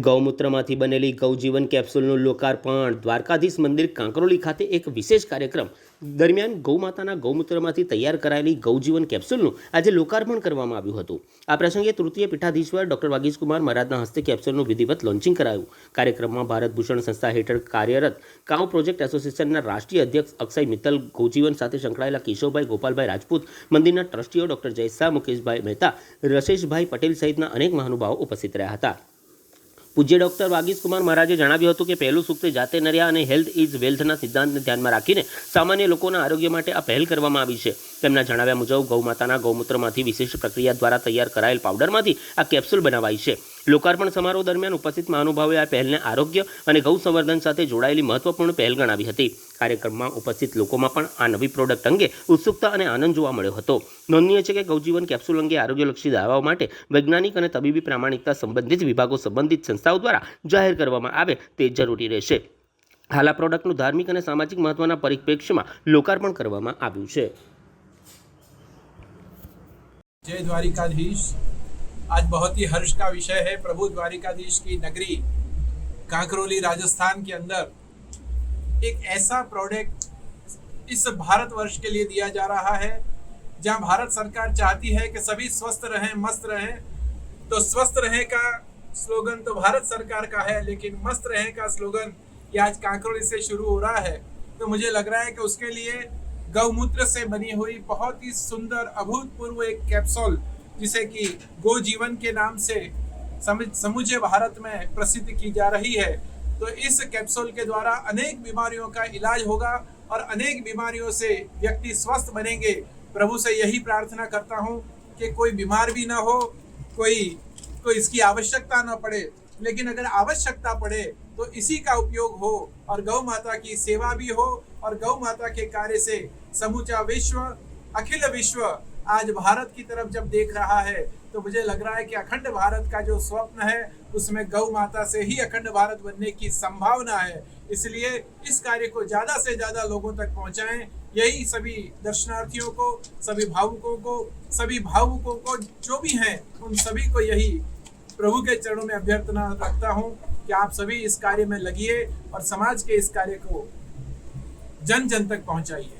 ગૌમૂત્રમાંથી બનેલી ગૌજીવન કેપ્સ્યુલનું લોકાર્પણ દ્વારકાધીશ મંદિર કાંકરોલી ખાતે એક વિશેષ કાર્યક્રમ દરમિયાન ગૌમાતાના ગૌમૂત્રમાંથી તૈયાર કરાયેલી ગૌજીવન કેપ્સ્યુલનું આજે લોકાર્પણ કરવામાં આવ્યું હતું। આ પ્રસંગે તૃતીય પીઠાધીશ્વર ડોક્ટર વાગીશકુમાર મહારાજના હસ્તે કેપ્સ્યુલનું વિધિવત લોન્ચિંગ કરાયું। કાર્યક્રમમાં ભારત ભૂષણ સંસ્થા હેઠળ કાર્યરત કાઉ પ્રોજેક્ટ એસોસિએશનના રાષ્ટ્રીય અધ્યક્ષ અક્ષય મિત્તલ, ગૌજીવન સાથે સંકળાયેલા કેશવભાઈ ગોપાલભાઈ રાજપૂત, મંદિરના ટ્રસ્ટીઓ ડોક્ટર જય શાહ, મુકેશભાઈ મહેતા, રશેશભાઈ પટેલ સહિતના અનેક મહાનુભાવો ઉપસ્થિત રહ્યા હતા। પૂજ્ય ડોક્ટર વાગીશકુમાર મહારાજે જણાવ્યું હતું કે પહેલું સૂક્ત જાતે નર્યા અને હેલ્થ ઇઝ વેલ્થના સિદ્ધાંતને ધ્યાનમાં રાખીને સામાન્ય લોકોના આરોગ્ય માટે આ પહેલ કરવામાં આવી છે। તેમના જણાવ્યા મુજબ ગૌમાતાના ગૌમૂત્રમાંથી વિશેષ પ્રક્રિયા દ્વારા તૈયાર કરાયેલ પાવડરમાંથી આ કેપ્સ્યુલ બનાવાઈ છે। લોકાર્પણ સમારોહ દરમિયાન ઉપસ્થિત મહાનુભાવોએ આ પહેલને આરોગ્ય અને ગૌ સંવર્ધન સાથે જોડાયેલી મહત્વપૂર્ણ પહેલ ગણાવી હતી। કાર્યક્રમમાં ઉપસ્થિત લોકોમાં પણ આ નવી પ્રોડક્ટ અંગે ઉત્સુકતા અને આનંદ જોવા મળ્યો હતો। નોંધનીય છે કે ગૌજીવન કેપ્સ્યુલ અંગે આરોગ્યલક્ષી દાવાઓ માટે વૈજ્ઞાનિક અને તબીબી પ્રામાણિકતા સંબંધિત વિભાગો સંબંધિત સંસ્થાઓ દ્વારા જાહેર કરવામાં આવે તે જરૂરી રહેશે। હાલ આ પ્રોડક્ટનું ધાર્મિક અને સામાજિક મહત્વના પરિપ્રેક્ષ્યમાં લોકાર્પણ કરવામાં આવ્યું છે। जय द्वारिकाधीश। आज बहुत ही हर्ष का विषय है। प्रभु द्वारिकाधीश की नगरी कांकरोली राजस्थान के अंदर एक ऐसा प्रोडक्ट इस भारतवर्ष के लिए दिया जा रहा है जहां भारत सरकार चाहती है कि सभी स्वस्थ रहें, मस्त रहें। तो स्वस्थ रहें का स्लोगन तो भारत सरकार का है, लेकिन मस्त रहें का स्लोगन ये आज कांकरोली से शुरू हो रहा है। तो मुझे लग रहा है कि उसके लिए गौमूत्र से बनी हुई बहुत ही सुंदर अभूतपूर्व एक कैप्सूल, जिसे कि गो जीवन के नाम से समूचे भारत में प्रसिद्ध की जा रही है। तो इस कैप्सूल के द्वारा अनेक बीमारियों का इलाज होगा और अनेक बीमारियों से व्यक्ति स्वस्थ बनेंगे। प्रभु से यही प्रार्थना करता हूँ कि कोई बीमार भी ना हो, कोई इसकी आवश्यकता न पड़े, लेकिन अगर आवश्यकता पड़े तो इसी का उपयोग हो और गौ माता की सेवा भी हो। और गौ माता के कार्य से समूचा विश्व, अखिल विश्व आज भारत की तरफ जब देख रहा है, तो मुझे लग रहा है कि अखंड भारत का जो स्वप्न है उसमें गौ माता से ही अखंड भारत बनने की संभावना है। इसलिए इस कार्य को ज़्यादा से ज़्यादा लोगों तक पहुँचाएं। यही सभी दर्शनार्थियों को, सभी भावुकों को जो भी हैं, उन सभी को यही प्रभु के चरणों में अभ्यर्थना रखता हूँ कि आप सभी इस कार्य में लगिए और समाज के इस कार्य को जन जन तक पहुँचाइए।